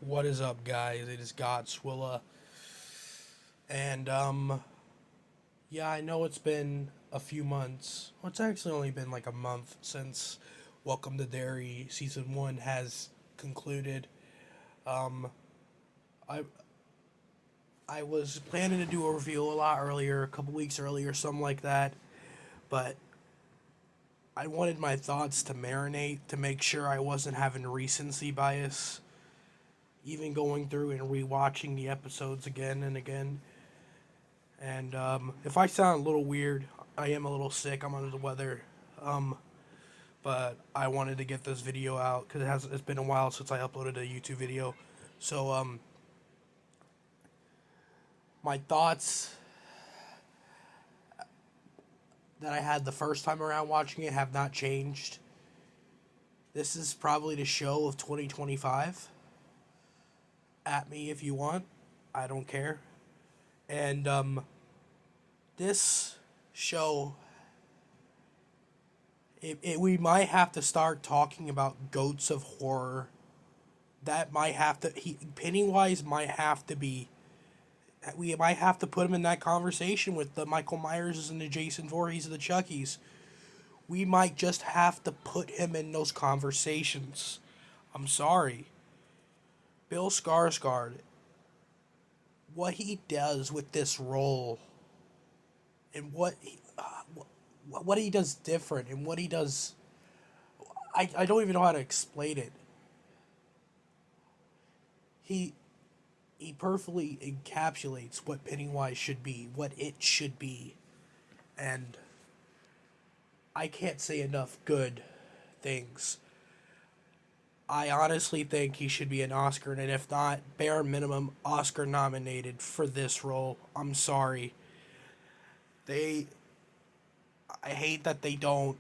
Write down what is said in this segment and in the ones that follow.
What is up, guys? It is God Swilla, and yeah, I know it's been a few months. Well, it's actually only been like a month since Welcome to Derry season one has concluded. Um, I I was planning to do a review a lot earlier, a couple weeks earlier, something like that, but I wanted my thoughts to marinate to make sure I wasn't having recency bias, even going through and rewatching the episodes again and again. And if I sound a little weird, I am a little sick. I'm under the weather. Um, but I wanted to get this video out because it's been a while since I uploaded a YouTube video. So my thoughts that I had the first time around watching it have not changed. This is probably the show of 2025. At me if you want. I don't care. And this show we might have to start talking about goats of horror. That might have to Pennywise might have to be. We might have to put him in that conversation with the Michael Myers and the Jason Voorhees and the Chuckies. We might just have to put him in those conversations. I'm sorry. Bill Skarsgård, what he does with this role, and what he does different, and what he does, I don't even know how to explain it. He he perfectly encapsulates what Pennywise should be, what it should be, and I can't say enough good things. I honestly think he should be an Oscar, and if not, bare minimum Oscar nominated for this role. I'm sorry. They I hate that they don't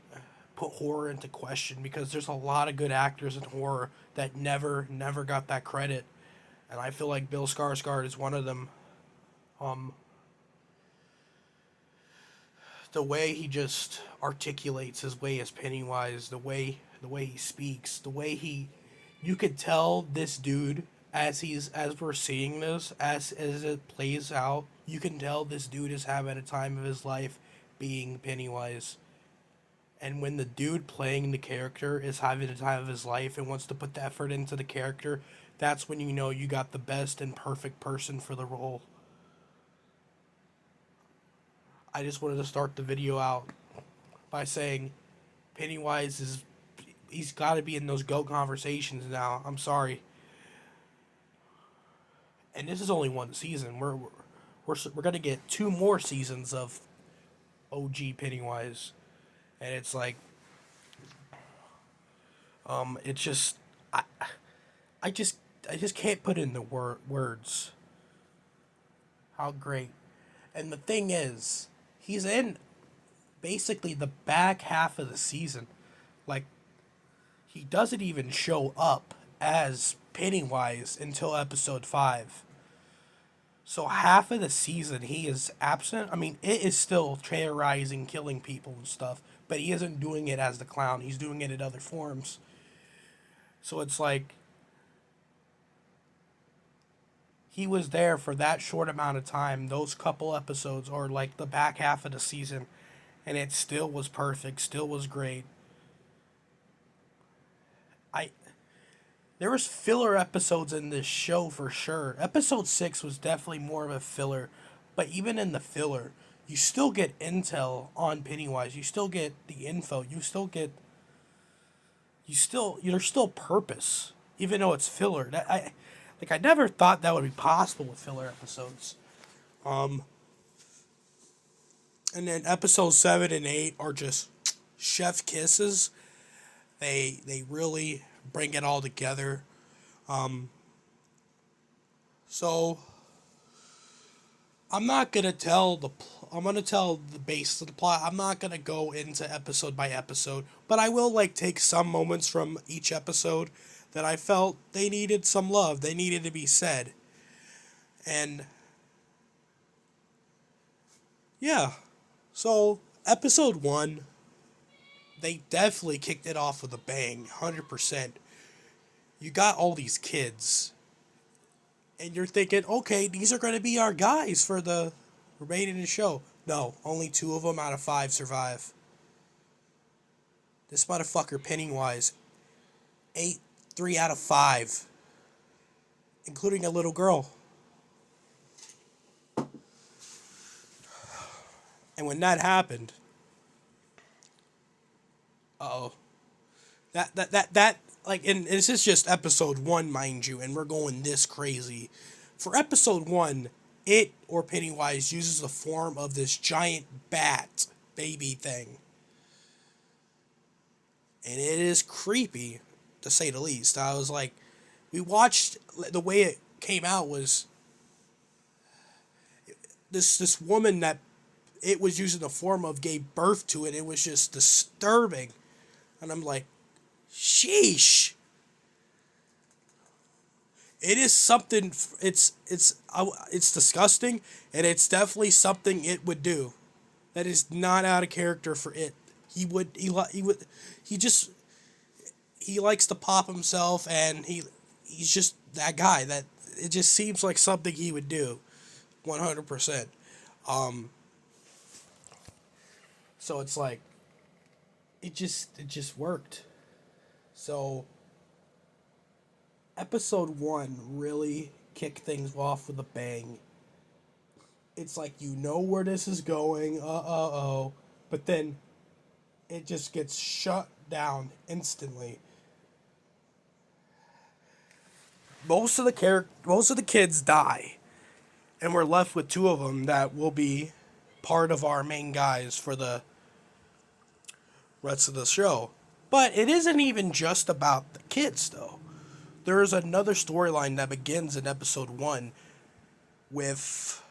put horror into question because there's a lot of good actors in horror that never got that credit, and I feel like Bill Skarsgård is one of them. Um, the way he just articulates his way as Pennywise, the way he speaks, the way he you could tell this dude as we're seeing this as it plays out, you can tell this dude is having a time of his life being Pennywise. And when the dude playing the character is having the time of his life and wants to put the effort into the character, that's when you know you got the best and perfect person for the role. I just wanted to start the video out by saying Pennywise is he's got to be in those goat conversations now. I'm sorry. And this is only one season. We're gonna get two more seasons of OG Pennywise, and it's like it's just I just I just can't put in the words how great. And the thing is, he's in basically the back half of the season. Like he doesn't even show up as Pennywise until episode 5. So half of the season he is absent. I mean, it is still terrorizing, killing people and stuff, but he isn't doing it as the clown. He's doing it in other forms. So it's like he was there for that short amount of time, those couple episodes, or like the back half of the season, and it still was perfect, still was great. I There was filler episodes in this show for sure. Episode 6 was definitely more of a filler, but even in the filler, you still get intel on Pennywise. You still get the info. There's still purpose, even though it's filler. I never thought that would be possible with filler episodes. Um, and then episodes 7 and 8 are just chef kisses. They really bring it all together. Um, so I'm not gonna tell I'm gonna tell the base of the plot. I'm not gonna go into episode by episode, but I will like take some moments from each episode that I felt they needed some love. They needed to be said, and yeah. So episode 1, they definitely kicked it off with a bang, 100%. You got all these kids And you're thinking, okay, these are going to be our guys for the remaining of the show. No, only two of them out of five survive. This motherfucker Pennywise ate three out of five, including a little girl. And when that happened, uh oh, that like, and this is just episode one, mind you, and we're going this crazy. For episode one, it or Pennywise uses the form of this giant bat baby thing. And it is creepy, to say the least. I was like, we watched, the way it came out was this woman that it was using the form of gave birth to it. It was just disturbing. And I'm like, sheesh. It is something. It's disgusting, and it's definitely something it would do. That is not out of character for it. He just he likes to pop himself, and he's just that guy. That it just seems like something he would do, 100%. So it's like it just worked. So episode one really kicked things off with a bang. It's like you know where this is going, but then it just gets shut down instantly. Most of the kids die, and we're left with two of them that will be part of our main guys for the rest of the show. But it isn't even just about the kids, though. There is another storyline that begins in episode one with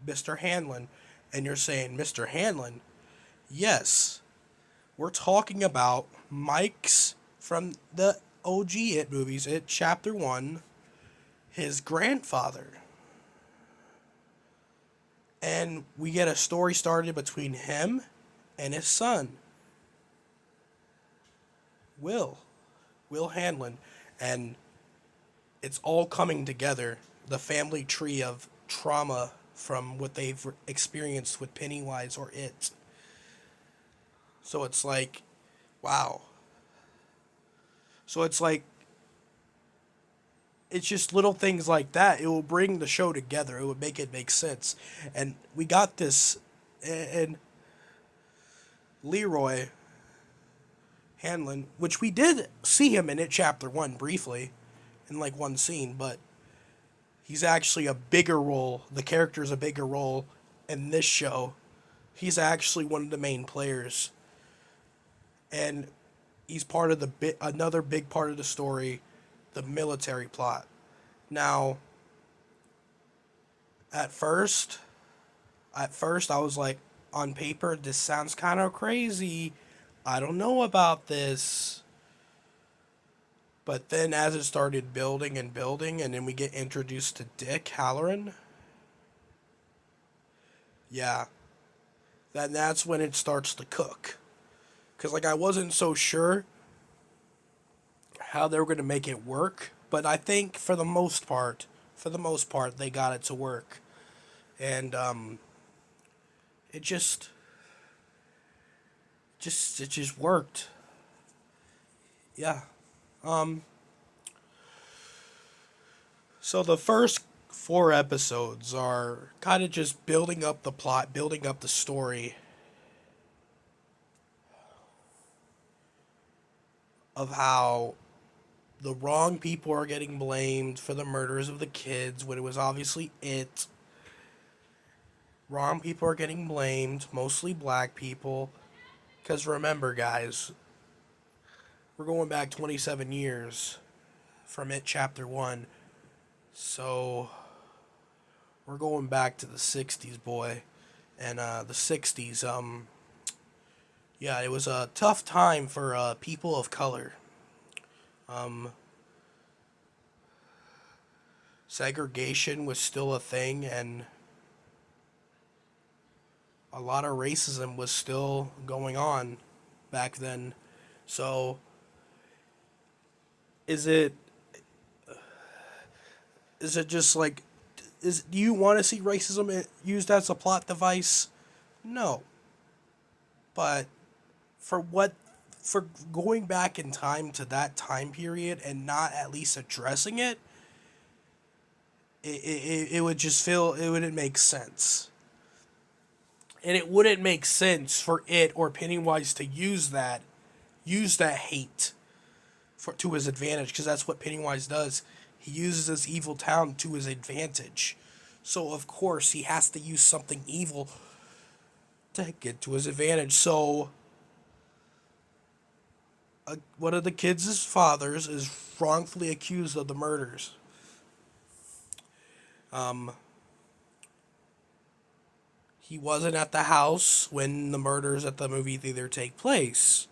Mr. Hanlon, and you're saying, Mr. Hanlon? Yes, we're talking about Mike's from the OG It movies, It Chapter 1, his grandfather. And we get a story started between him and his son, Will Hanlon, and it's all coming together. The family tree of trauma from what they've experienced with Pennywise or It. So it's like, wow. So it's like, it's just little things like that. It will bring the show together. It would make it make sense. And we got this, and Leroy Hanlon, which we did see him in It Chapter 1 briefly, in like one scene, but he's actually a bigger role. The character's a bigger role in this show. He's actually one of the main players. And he's part of another big part of the story, the military plot. Now, at first I was like, on paper, this sounds kind of crazy. I don't know about this. But then as it started building and building, and then we get introduced to Dick Halloran. Yeah. That's when it starts to cook. Because, like, I wasn't so sure how they were going to make it work. But I think for the most part, they got it to work. And, it just worked. Yeah. So the first 4 episodes are kind of just building up the plot, building up the story of how the wrong people are getting blamed for the murders of the kids when it was obviously It. Wrong people are getting blamed, mostly black people. Because remember, guys, we're going back 27 years from It Chapter 1. So, we're going back to the 60s, boy. And the 60s, yeah, it was a tough time for people of color. Segregation was still a thing, and a lot of racism was still going on back then. So, is it Is it just like, do you want to see racism used as a plot device? No. But for what, for going back in time to that time period and not at least addressing it, it would just feel, it wouldn't make sense. And it wouldn't make sense for it or Pennywise to use that hate to his advantage, because that's what Pennywise does. He uses this evil town to his advantage. So of course he has to use something evil to get to his advantage. So one of the kids' fathers is wrongfully accused of the murders. He wasn't at the house when the murders at the movie theater take place.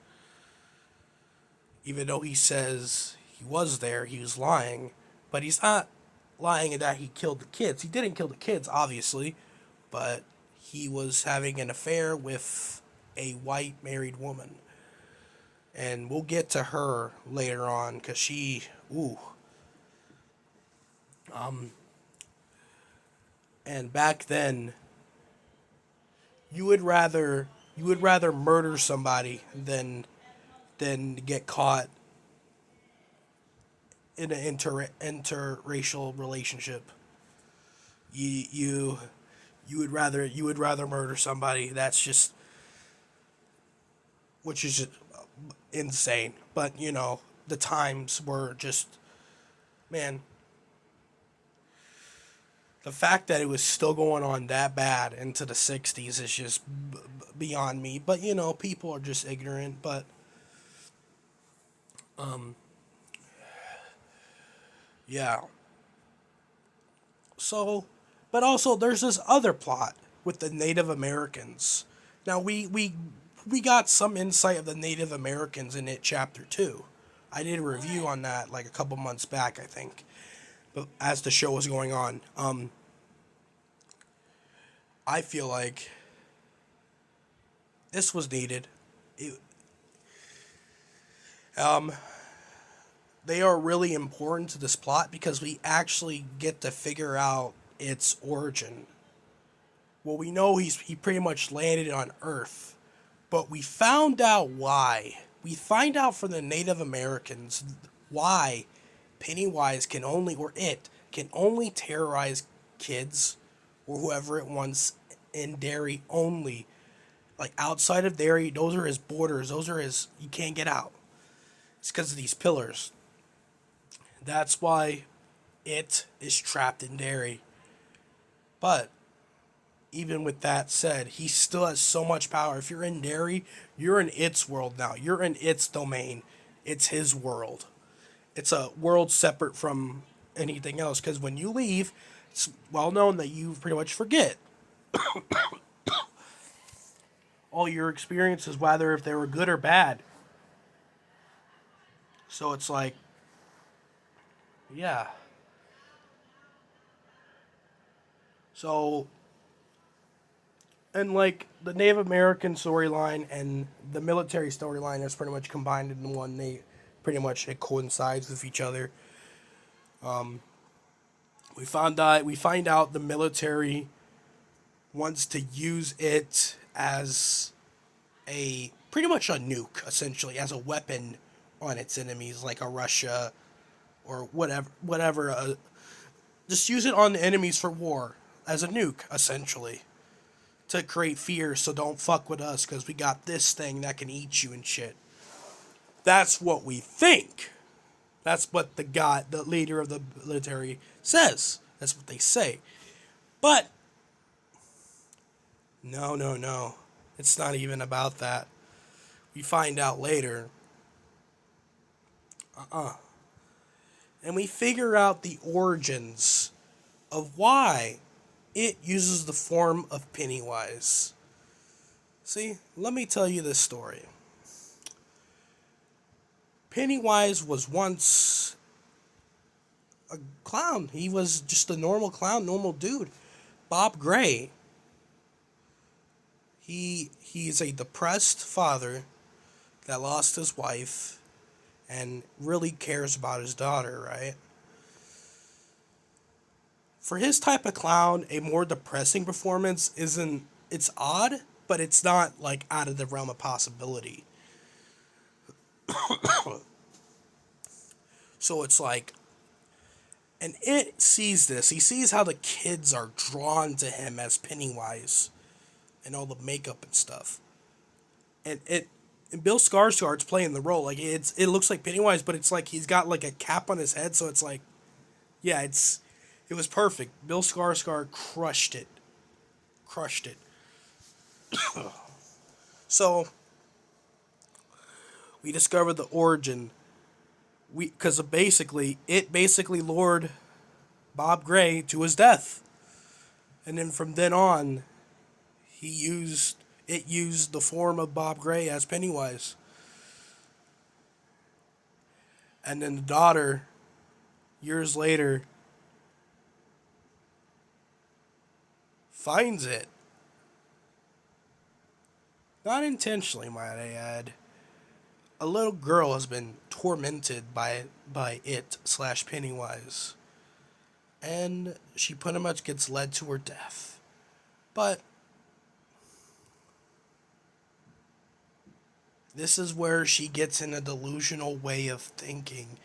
Even though he says he was there, he was lying. But he's not lying in that he killed the kids. He didn't kill the kids, obviously, but he was having an affair with a white married woman. And we'll get to her later on, because she, ooh. And back then, you would rather murder somebody than get caught in an interracial relationship. You would rather murder somebody. That's just, which is just insane. But you know, the times were just, man. The fact that it was still going on that bad into the 60s is just beyond me. But you know, people are just ignorant. But yeah. So, but also there's this other plot with the Native Americans. Now we got some insight of the Native Americans in it chapter 2. I did a review on that like a couple months back, I think. But as the show was going on, I feel like this was needed. They are really important to this plot because we actually get to figure out its origin. Well, we know he pretty much landed on Earth, but we found out why. We find out from the Native Americans why Pennywise can only, or it can only terrorize kids or whoever it wants in Derry only. Like outside of Derry, those are his borders. Those are his, you can't get out. It's because of these pillars. That's why it is trapped in Derry. But even with that said, he still has so much power. If you're in Derry, you're in its world now. You're in its domain. It's his world. It's a world separate from anything else. Because when you leave, it's well known that you pretty much forget all your experiences, whether if they were good or bad. So it's like, yeah. So, and like the Native American storyline and the military storyline is pretty much combined in one. They pretty much, it coincides with each other. We find out the military wants to use it as a pretty much a nuke, essentially, as a weapon on its enemies, like a Russia or whatever. Just use it on the enemies for war as a nuke, essentially, to create fear. So don't fuck with us because we got this thing that can eat you and shit. That's what we think. That's what the leader of the military says. That's what they say. But no. It's not even about that. We find out later. And we figure out the origins of why it uses the form of Pennywise. See, let me tell you this story. Pennywise was once a clown. He was just a normal clown, normal dude. Bob Gray. He's a depressed father that lost his wife and really cares about his daughter, right? for his type of clown, a more depressing performance isn't. It's odd, but it's not like out of the realm of possibility. So it's like, and it sees this. He sees how the kids are drawn to him as Pennywise, and all the makeup and stuff. And Bill Skarsgård's playing the role. Like it looks like Pennywise, but it's like he's got like a cap on his head, so it's like, yeah, it was perfect. Bill Skarsgård crushed it, crushed it. So we discovered the origin. Because it basically lured Bob Gray to his death, and then from then on, it used the form of Bob Gray as Pennywise, and then the daughter, years later, finds it. Not intentionally, might I add. A little girl has been tormented by it slash Pennywise, and she pretty much gets led to her death. But this is where she gets in a delusional way of thinking,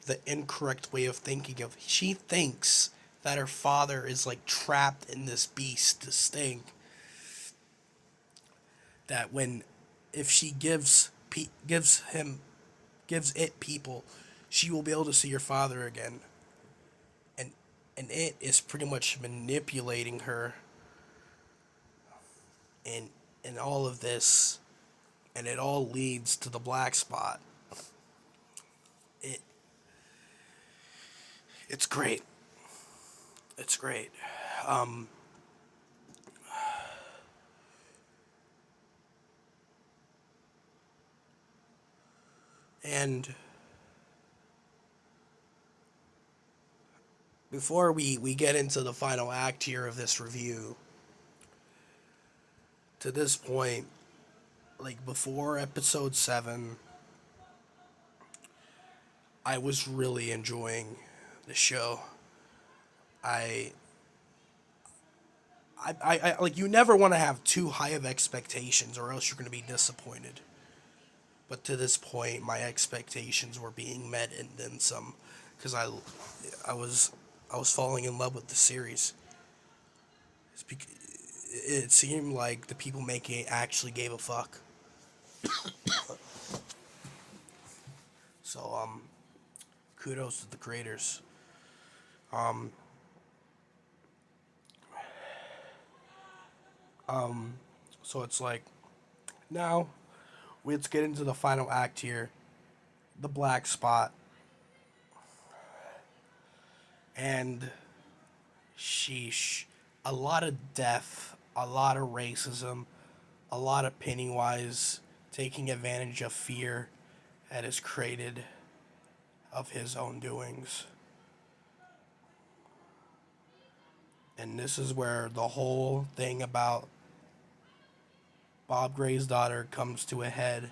the incorrect way of thinking of. She thinks that her father is like trapped in this beast, this thing. That when, if she gives it people, she will be able to see her father again. And it is pretty much manipulating her in all of this, and it all leads to the black spot. It it's great. It's great. Um, and before we get into the final act here of this review, to this point, like before episode 7, I was really enjoying the show. I I like, you never want to have too high of expectations, or else you're going to be disappointed. But to this point, my expectations were being met and then some, because I was I was falling in love with the series. It seemed like the people making it actually gave a fuck. So kudos to the creators. Um, so it's like, now let's get into the final act here, the black spot, and sheesh, a lot of death, a lot of racism, a lot of Pennywise taking advantage of fear that is created of his own doings. And this is where the whole thing about Bob Gray's daughter comes to a head,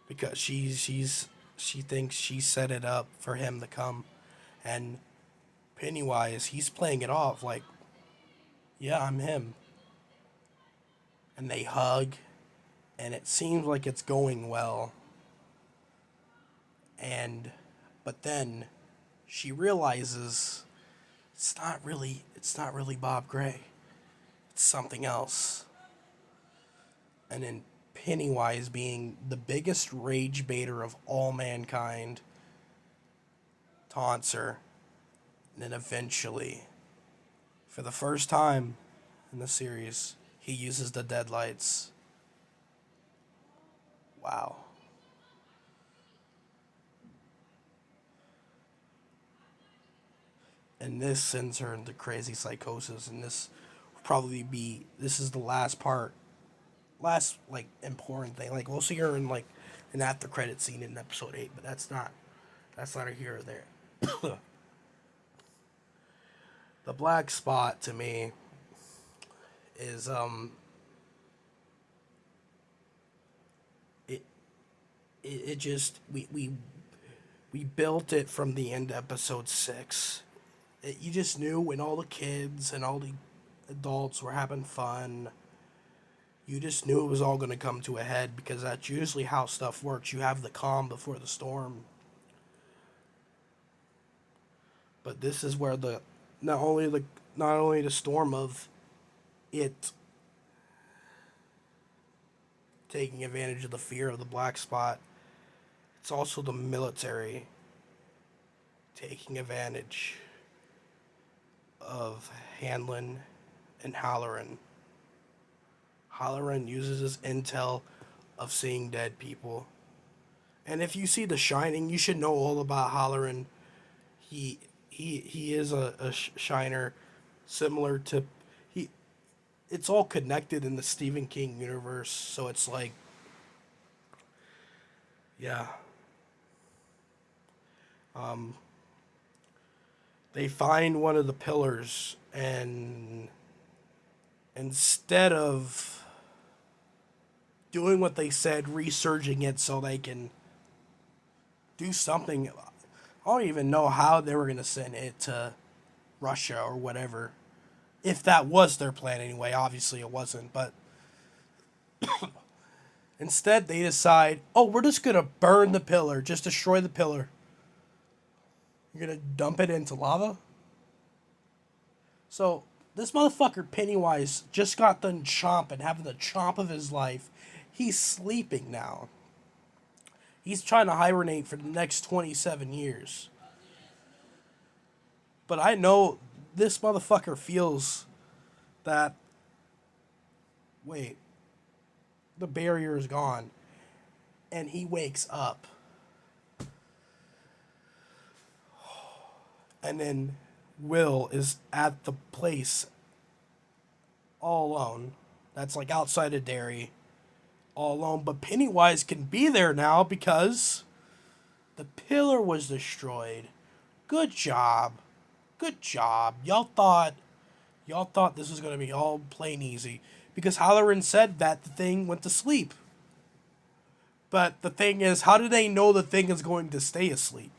because she thinks she set it up for him to come, and Pennywise, he's playing it off like, yeah, I'm him. And they hug, and it seems like it's going well. And but then she realizes it's not really Bob Gray. It's something else. And then Pennywise, being the biggest rage baiter of all mankind, taunts her. And then eventually, for the first time in the series, he uses the deadlights. Wow. And this sends her into crazy psychosis, and this is the last part, last like important thing. Like, we'll see her in like an after credit scene in episode 8, but that's not a here or there. The black spot to me is it it just we built it from the end of episode 6. You just knew when all the kids and all the adults were having fun. You just knew it was all going to come to a head because that's usually how stuff works. You have the calm before the storm. But this is where the not only the not only the storm of it taking advantage of the fear of the black spot, it's also the military taking advantage of Hanlon and Halloran. Halloran uses his intel of seeing dead people. And if you see The Shining, you should know all about Halloran. He is a shiner similar to he it's all connected in the Stephen King universe, so it's like yeah. Um they find one of the pillars, and instead of doing what they said, researching it so they can do something. I don't even know how they were going to send it to Russia or whatever. If that was their plan anyway, obviously it wasn't. But instead, they decide, oh, we're just going to burn the pillar, just destroy the pillar. You're going to dump it into lava? So, this motherfucker Pennywise just got done chomping, having the chomp of his life. He's sleeping now. He's trying to hibernate for the next 27 years. But I know this motherfucker feels that, wait, the barrier is gone. And he wakes up. And then Will is at the place all alone. That's like outside of Derry. All alone. But Pennywise can be there now because the pillar was destroyed. Good job. Good job. Y'all thought this was going to be all plain easy. Because Halloran said that the thing went to sleep. But the thing is, how do they know the thing is going to stay asleep?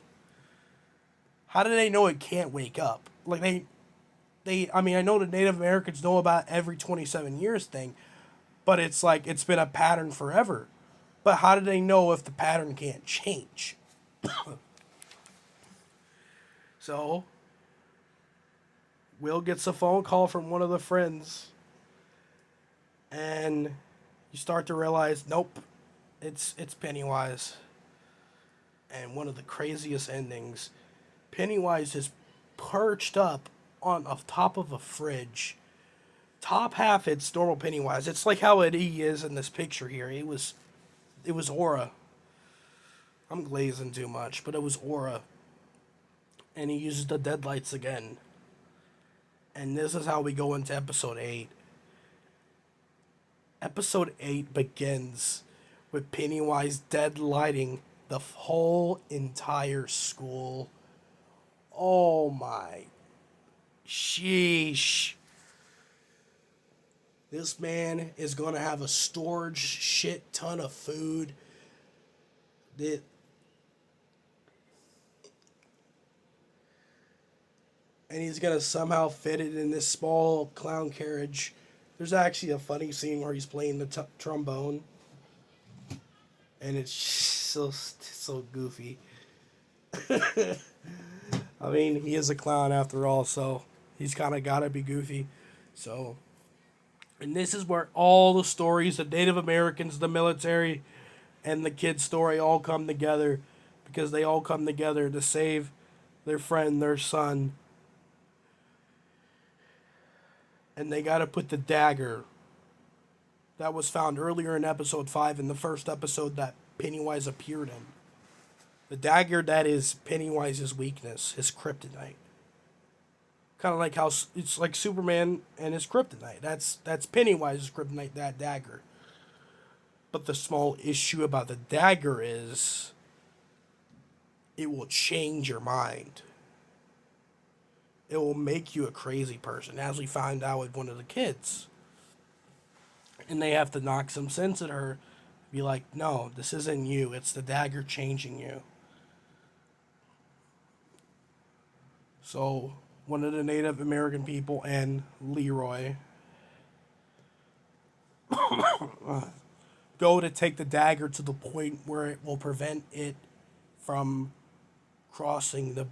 How do they know it can't wake up? Like I mean, I know the Native Americans know about every 27 years thing, but it's like it's been a pattern forever. But how do they know if the pattern can't change? So, Will gets a phone call from one of the friends, and you start to realize, nope, it's Pennywise. And one of the craziest endings, Pennywise is perched up on the top of a fridge. Top half it's normal Pennywise. It's like how he is in this picture here. It was Aura. I'm glazing too much, but it was Aura. And he uses the deadlights again. And this is how we go into episode 8. Episode 8 begins with Pennywise deadlighting the whole entire school. Oh my. Sheesh. This man is going to have a storage shit ton of food. And he's going to somehow fit it in this small clown carriage. There's actually a funny scene where he's playing the trombone. And it's so goofy. I mean, he is a clown after all, so he's kind of got to be goofy. So, and this is where all the stories, the Native Americans, the military, and the kid's story all come together, because they all come together to save their friend, their son. And they got to put the dagger that was found earlier in episode 5, in the first episode that Pennywise appeared in. The dagger that is Pennywise's weakness, his kryptonite. Kind of like how it's like Superman and his kryptonite. That's Pennywise's kryptonite, that dagger. But the small issue about the dagger is it will change your mind. It will make you a crazy person, as we find out with one of the kids. And they have to knock some sense at her. Be like, no, this isn't you. It's the dagger changing you. So, one of the Native American people, and Leroy go to take the dagger to the point where it will prevent it from crossing the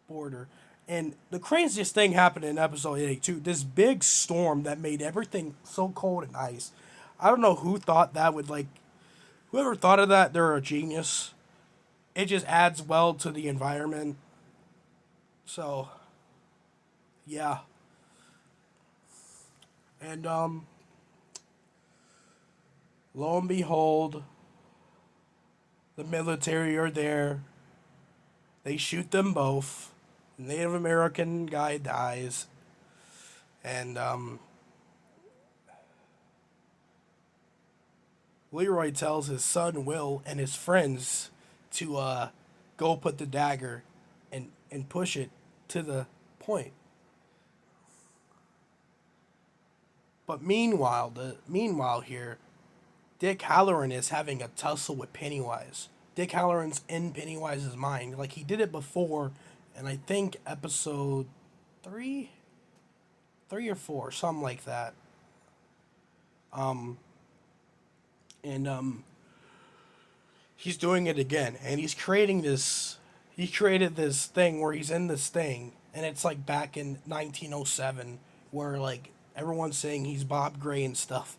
border. And the craziest thing happened in episode 82. This big storm that made everything so cold and ice. I don't know who thought that would, like, whoever thought of that, they're a genius. It just adds well to the environment. So, yeah. And, lo and behold, the military are there. They shoot them both. The Native American guy dies. And, Leroy tells his son Will and his friends to go put the dagger and push it to the point. But meanwhile here, Dick Halloran is having a tussle with Pennywise. Dick Halloran's in Pennywise's mind. Like, he did it before, and I think episode 3? 3 or 4, something like that. And he's doing it again, and he created this thing where he's in this thing, and it's like back in 1907, where like everyone's saying he's Bob Gray and stuff.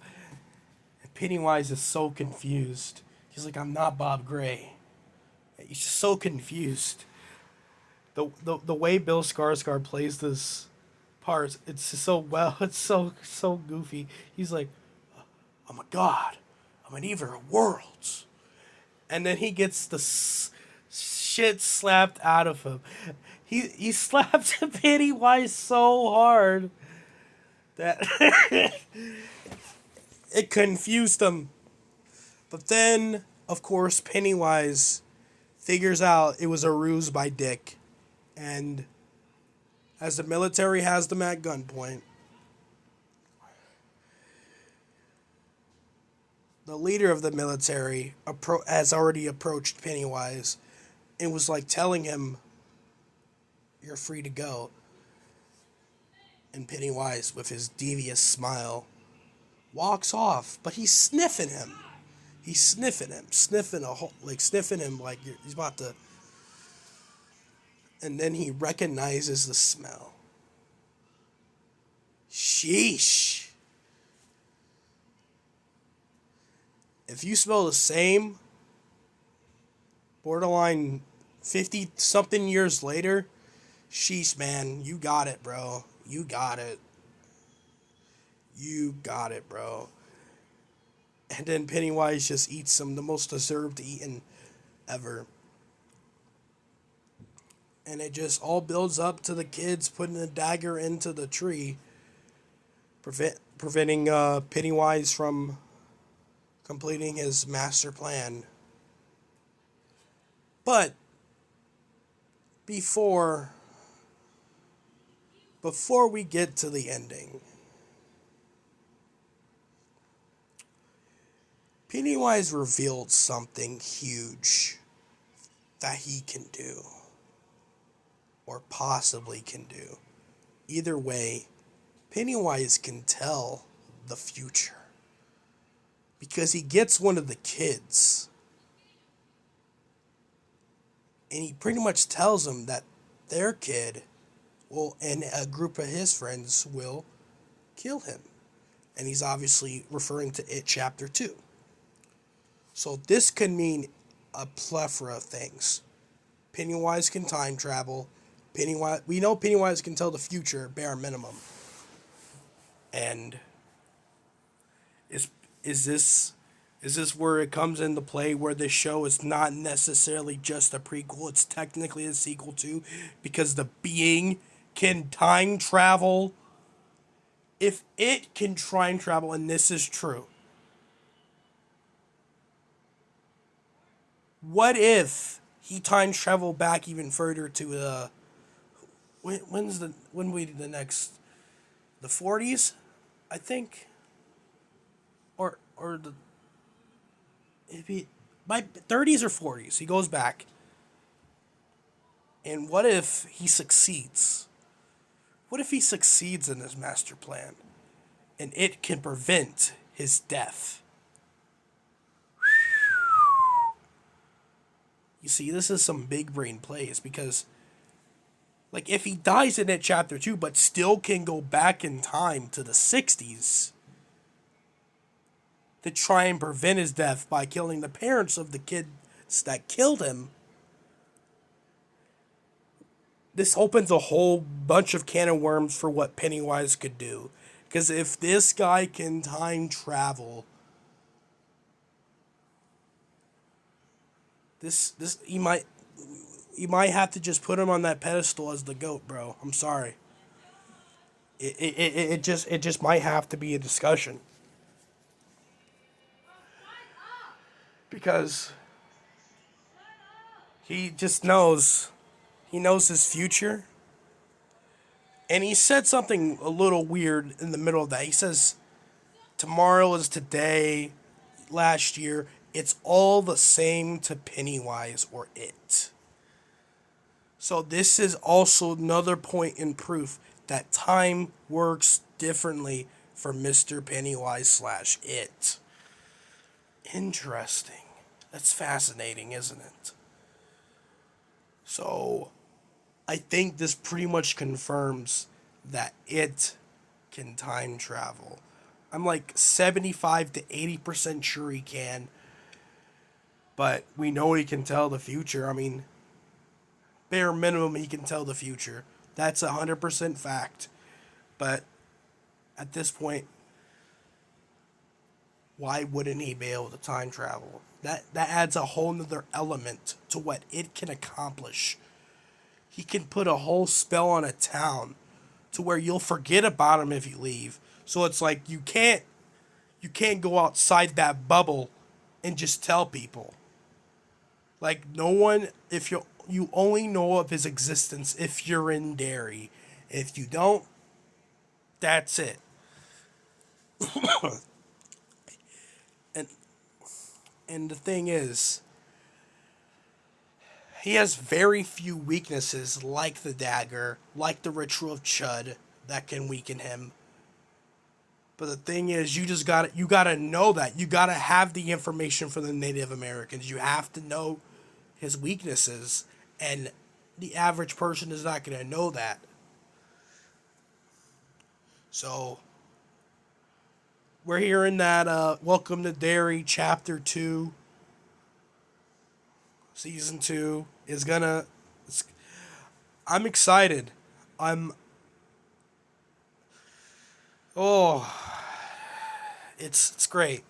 And Pennywise is so confused. He's like, I'm not Bob Gray. He's just so confused. The way Bill Skarsgård plays this part, it's so well, it's so goofy. He's like, I'm a god. I'm an eater of worlds. And then he gets the shit slapped out of him. He slapped Pennywise so hard that it confused him. But then, of course, Pennywise figures out it was a ruse by Dick. And as the military has them at gunpoint, the leader of the military has already approached Pennywise and was like telling him, you're free to go. And Pennywise, with his devious smile, walks off, but he's sniffing him. He's sniffing him, sniffing him like he's about to. And then he recognizes the smell. Sheesh. If you smell the same, borderline 50-something years later, sheesh, man, you got it, bro. You got it. You got it, bro. And then Pennywise just eats them, the most deserved eaten ever. And it just all builds up to the kids putting the dagger into the tree, preventing Pennywise from completing his master plan. But before we get to the ending, Pennywise revealed something huge that he can do, or possibly can do. Either way, Pennywise can tell the future. Because he gets one of the kids, and he pretty much tells them that their kid and a group of his friends will kill him. And he's obviously referring to It Chapter 2. So this could mean a plethora of things. Pennywise can time travel. We know Pennywise can tell the future, bare minimum. And is this where it comes into play, where this show is not necessarily just a prequel, it's technically a sequel too, because the being can time travel? If it can time travel, and this is true, what if he time traveled back even further to when we the next, the 40s, I think, or the, if he, by 30s or 40s, he goes back. And what if he succeeds? What if he succeeds in his master plan and it can prevent his death? You see, this is some big brain plays because, like, if he dies in it chapter 2 but still can go back in time to the 60s to try and prevent his death by killing the parents of the kids that killed him, this opens a whole bunch of can of worms for what Pennywise could do. Because if this guy can time travel, this you might have to just put him on that pedestal as the GOAT, bro. I'm sorry. It just might have to be a discussion because he just knows his future. And he said something a little weird in the middle of that. He says, tomorrow is today, last year. It's all the same to Pennywise or it. So this is also another point in proof that time works differently for Mr. Pennywise slash it. Interesting. That's fascinating, isn't it? So I think this pretty much confirms that it can time travel. I'm like 75 to 80% sure he can. But we know he can tell the future. I mean, bare minimum, he can tell the future. That's 100% fact. But at this point, why wouldn't he be able to time travel? That adds a whole nother element to what it can accomplish. He can put a whole spell on a town to where you'll forget about him if you leave. So it's like you can't go outside that bubble and just tell people. Like no one, if you only know of his existence if you're in Derry. If you don't, that's it. and and the thing is, he has very few weaknesses like the dagger, like the ritual of Chud that can weaken him. But the thing is, you gotta know that. You gotta have the information for the Native Americans. You have to know his weaknesses, and the average person is not gonna know that. So we're hearing that Welcome to Derry Chapter 2, Season 2 is gonna... I'm excited. I'm... Oh, it's great.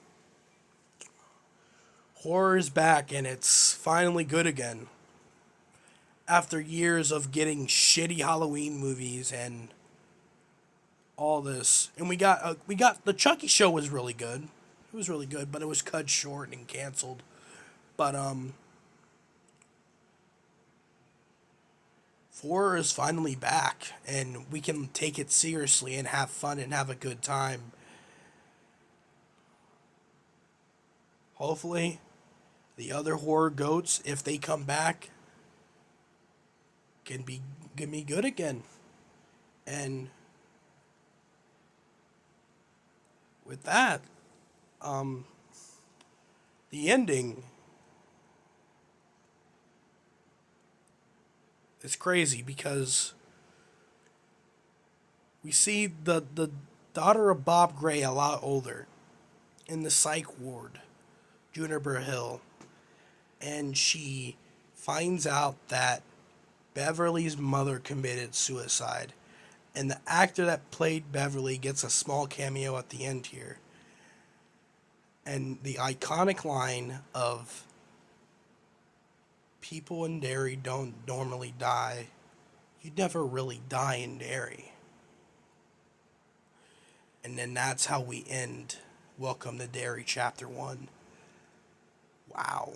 Horror is back and it's finally good again. After years of getting shitty Halloween movies and all this, and we got the Chucky show was really good. It was really good, but it was cut short and canceled. But horror is finally back, and we can take it seriously and have fun and have a good time. Hopefully, the other horror goats, if they come back, can be good again. And with that, um, the ending is crazy because we see the daughter of Bob Gray a lot older in the psych ward, Juniper Hill, and she finds out that Beverly's mother committed suicide. And the actor that played Beverly gets a small cameo at the end here. And the iconic line of people in Derry don't normally die. You never really die in Derry. And then that's how we end Welcome to Derry Chapter 1. Wow.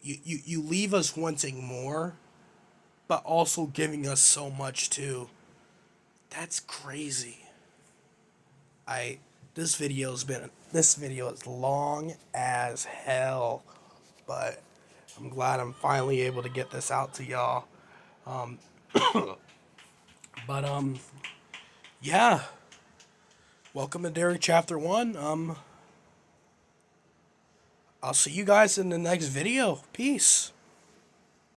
You leave us wanting more, but also giving us so much too. That's crazy. This video is long as hell, but I'm glad I'm finally able to get this out to y'all. Um, but yeah. Welcome to Derry Chapter 1. I'll see you guys in the next video. Peace.